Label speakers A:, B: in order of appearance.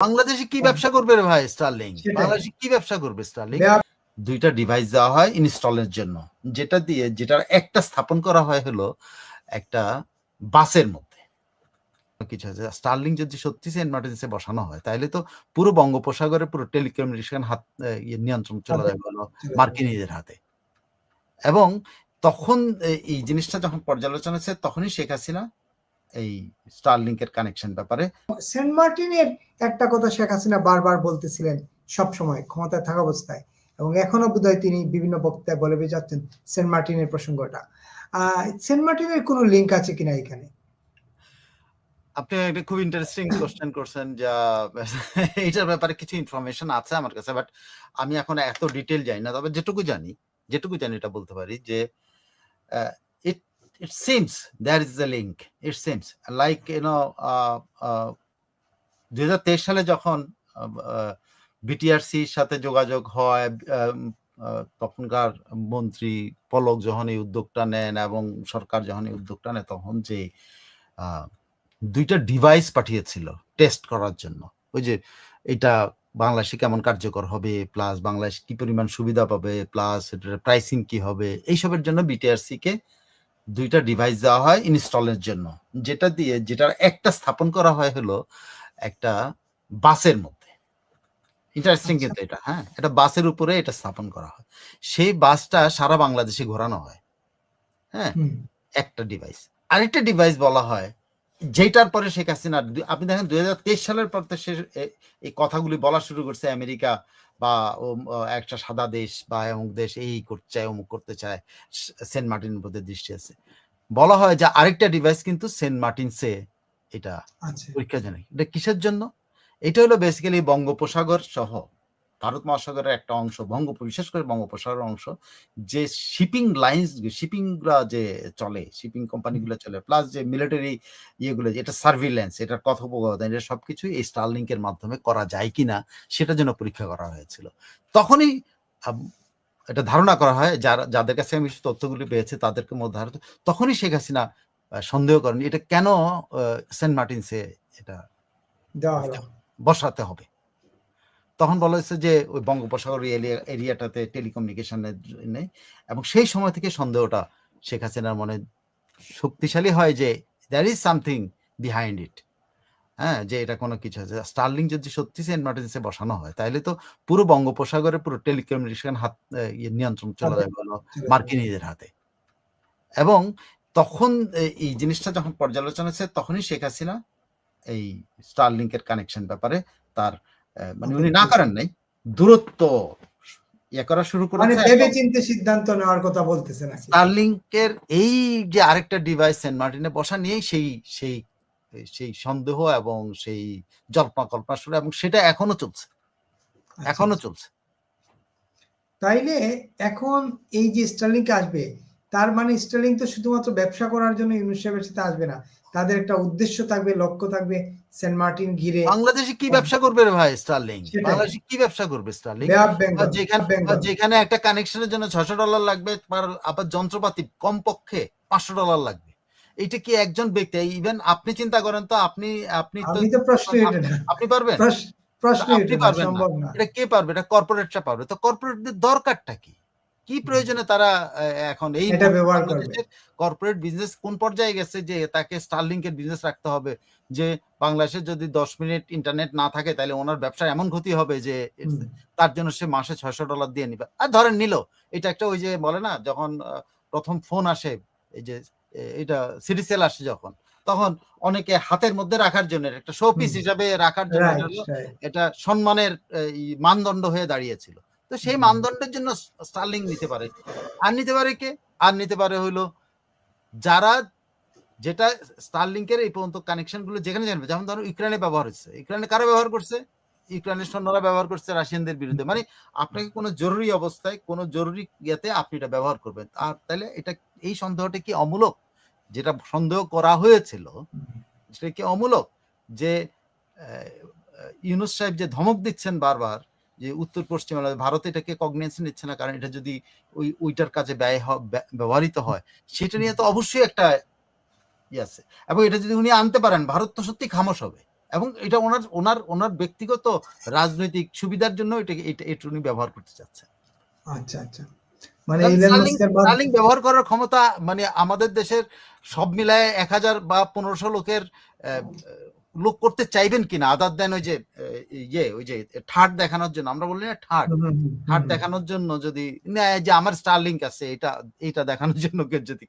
A: বাংলাদেশে কি ব্যবসা করবে রে ভাই স্টারলিং? বাংলাদেশে কি ব্যবসা করবে স্টারলিং? দুইটা ডিভাইস দেওয়া হয় ইনস্টলের জন্য, যেটার একটা স্থাপন করা হয় হলো একটা বাসের মধ্যে। কিছু আছে স্টারলিং যদি সত্যি সেন্ট মার্টিনসে বসানো হয় তাহলে তো পুরো বঙ্গোপসাগরে পুরো টেলিকমিউনিকেশন নিয়ন্ত্রণ চলে যাবে হলো মার্কিনীদের হাতে। এবং তখন এই জিনিসটা যখন পর্যালোচনা হচ্ছে তখনই শেখ হাসিনা এই স্টারলিংকের কানেকশন ব্যাপারে
B: সেন্ট মার্টিনের একটা কথা শেখ হাসিনা বারবার বলতেছিলেন সব সময় ক্ষমতায় থাকা অবস্থায়, এবং এখনো বোধহয় তিনি বিভিন্ন বক্তব্যে বলে যাচ্ছেন সেন্ট মার্টিনের প্রসঙ্গটা। সেন্ট মার্টিনের কোনো লিংক আছে কিনা এখানে?
A: আপনি একটা খুব ইন্টারেস্টিং কোশ্চেন করছেন, যা এইটার ব্যাপারে কিছু ইনফরমেশন আছে আমার কাছে, বাট আমি এখন এত ডিটেল জানি না। তবে যেটুকু জানি এটা বলতে পারি যে it seems there is a link. It seems like 2023 সালে যখন বিটিআরসির সাথে যোগাযোগ হয়, তখনকার মন্ত্রী পলক যখন এই উদ্যোগটা নেন এবং সরকার যখন এই উদ্যোগটা নেয়, তখন যে দুইটা ডিভাইস পাঠিয়েছিল টেস্ট করার জন্য, ওই যে এটা বাংলাদেশে কেমন কার্যকর হবে, প্লাস বাংলাদেশ কি পরিমাণ সুবিধা পাবে, প্লাস এটার প্রাইসিং কি হবে, এইসবের জন্য বিটিআরসি কে দুইটা ডিভাইস দেওয়া হয় ইনস্টলের জন্য, যেটার একটা স্থাপন করা হয় হলো একটা বাসের মধ্যে। ইন্টারেস্টিং কিন্তু এটা, হ্যাঁ, এটা বাসের উপরে এটা স্থাপন করা হয়। সেই বাসটা সারা বাংলাদেশে ঘোরানো হয়, হ্যাঁ, একটা ডিভাইস। আরেকটা ডিভাইস বলা হয় যেটার পরে শেখ হাসিনা, আপনি দেখেন 2023 সালের পর এই কথাগুলি বলা শুরু করছে, আমেরিকা বা একটা সাদা দেশ বা অমুক দেশ এই করতে চায়, অমুক করতে চায়, সেন্ট মার্টিনের প্রতি দৃষ্টি আছে। বলা হয় যে আরেকটা ডিভাইস কিন্তু সেন্ট মার্টিনসে এটা পরীক্ষাজনক। এটা কিসের জন্য? এটা হলো বেসিক্যালি বঙ্গোপসাগর সহ ভারত মহাসাগরের একটা অংশ, বিশেষ করে বঙ্গোপসাগরের অংশ, যে শিপিং লাইন্স, শিপিংগুলা যে চলে, শিপিং কোম্পানিগুলো চলে, প্লাস যে মিলিটারি ইয়েগুলো, এটা সার্ভিলেন্স, এটার কথোপকথন, এটা সবকিছু এই স্টারলিংকের মাধ্যমে করা যায় কিনা সেটার জন্য পরীক্ষা করা হয়েছিল। তখনই এটা ধারণা করা হয়, যাদের কাছে আমি তথ্যগুলি পেয়েছি তাদেরকে মধ্যে, তখনই শেখ হাসিনা সন্দেহ করেন এটা কেন সেন্ট মার্টিনসে এটা বসাতে হবে। তখন বলা হয়েছে যে ওই বঙ্গোপসাগর এরিয়াটাতে টেলিকমিউনিকেশনের নেই, এবং সেই সময় থেকে সন্দেহটা শেখ হাসিনার মনে শক্তিশালী হয় যে there is something behind it, হ্যাঁ, যে এটা কোনো কিছু আছে। স্টারলিং যদি সত্যি সেন্ট মার্টিনসে বসানো হয় তাহলে তো পুরো বঙ্গোপসাগরে পুরো টেলিকমিউনিকেশন নিয়ন্ত্রণ চলে যাবে হলো মার্কিনীদের হাতে। এবং তখন এই জিনিসটা যখন পর্যালোচনা হচ্ছে তখনই শেখ হাসিনা এই স্টারলিংকের কানেকশন ব্যাপারে তার মানে উনি না করেন নাই, দূরত্ব ইয়ে করা শুরু করেছে,
B: ভেবেচিন্তে সিদ্ধান্ত নেওয়ার কথা বলতেছে না।
A: স্টারলিংকের এই যে আরেকটা ডিভাইস সেন্ট মার্টিনে বসা নিয়েই সেই সন্দেহ এবং সেই জল্পনা কল্পনা শুরু, এবং সেটা এখনো চলছে।
B: তাইলে এখন এই যে স্টারলিংক আসবে, তার মানে স্টারলিংক তো শুধুমাত্র ব্যবসা করার জন্য ইউনুস সাহেবের সাথে আসবে না, তাদের একটা উদ্দেশ্য থাকবে, লক্ষ্য থাকবে সেন্ট মার্টিন ঘিরে।
A: বাংলাদেশে কি ব্যবসা করবে রে ভাই স্টারলিং? বাংলাদেশে কি ব্যবসা করবে স্টারলিং? যেখানে একটা কানেকশনের জন্য $600 লাগবে, আবার যন্ত্রপাতি কমপক্ষে $500 লাগবে। এটা কি একজন ব্যক্তি, ইভেন আপনি চিন্তা করেন তো, আপনি পারবেন? আপনি পারবেন না। এটা কে পারবে? এটা কর্পোরেটরা পারবে। তো কর্পোরেটদের দরকারটা কি প্রয়োজনে তারা এখন এই কর্পোরেট বিজনেস কোন পর্যায়ে গেছে যে তাকে স্টারলিংকের বিজনেস রাখতে হবে, যে বাংলাদেশে যদি 10 মিনিট ইন্টারনেট না থাকে তাহলে ওনার ব্যবসা এমন ক্ষতি হবে যে তার জন্য সে মাসে $600 দিয়ে নিবে। আর ধরেন নিল, এটা একটা ওই যে বলে না, যখন প্রথম ফোন আসে, এই যে এটা সিডি সেল আসে যখন, তখন অনেকে হাতের মধ্যে রাখার জন্য একটা শোপিস হিসাবে রাখার জন্য এটা সম্মানের মানদণ্ড হয়ে দাঁড়িয়েছিল। তো সেই মানদণ্ডের জন্য স্টারলিং নিতে পারে। আর নিতে পারে হইলো যারা, যেটা স্টারলিংকের এই পর্যন্ত কানেকশন গুলো যেখানে জানবে, যেমন ধরো ইউক্রেনে ব্যবহার হচ্ছে, ইউক্রেনে কারা ব্যবহার করছে? ইউক্রেনের সৈন্যরা ব্যবহার করছে রাশিয়ানদের বিরুদ্ধে। মানে আপনাকে কোনো জরুরি অবস্থায়, কোনো জরুরি ইয়েতে আপনি এটা ব্যবহার করবেন। আর তাহলে এটা, এই সন্দেহটা কি অমূলক? যেটা সন্দেহ করা হয়েছিল সেটা কি অমূলক? যে ইউনুস সাহেব যে ধমক দিচ্ছেন বারবার, যে উত্তর পশ্চিমাঞ্চল ভারত এটাকে কগনিয়েন্স নিচ্ছে না, কারণ এটা যদি ওইটার কাজে ব্যবহৃত হয়, সেটা নিয়ে তো অবশ্যই একটা ইয়ে আছে। এবং এটা যদি উনি আনতে পারেন, ভারত তো সত্যি খামোশ হবে। এবং এটা ওনার ওনার ওনার ব্যক্তিগত রাজনৈতিক সুবিধার জন্য এটা উনি ব্যবহার করতে চাচ্ছেন।
B: আচ্ছা আচ্ছা, মানে ইলন মাস্কের
A: স্টারলিংক ব্যবহার করার ক্ষমতা মানে আমাদের দেশের সব মিলায় 1000 বা 1500 লোক করতে চাইবেন কিনা, আদার দেন ওই যে ঠাট দেখানোর জন্য, আমরা বলি না ঠাট দেখানোর জন্য যদি যে আমার স্টারলিংক আছে এটা দেখানোর জন্য কেউ যদি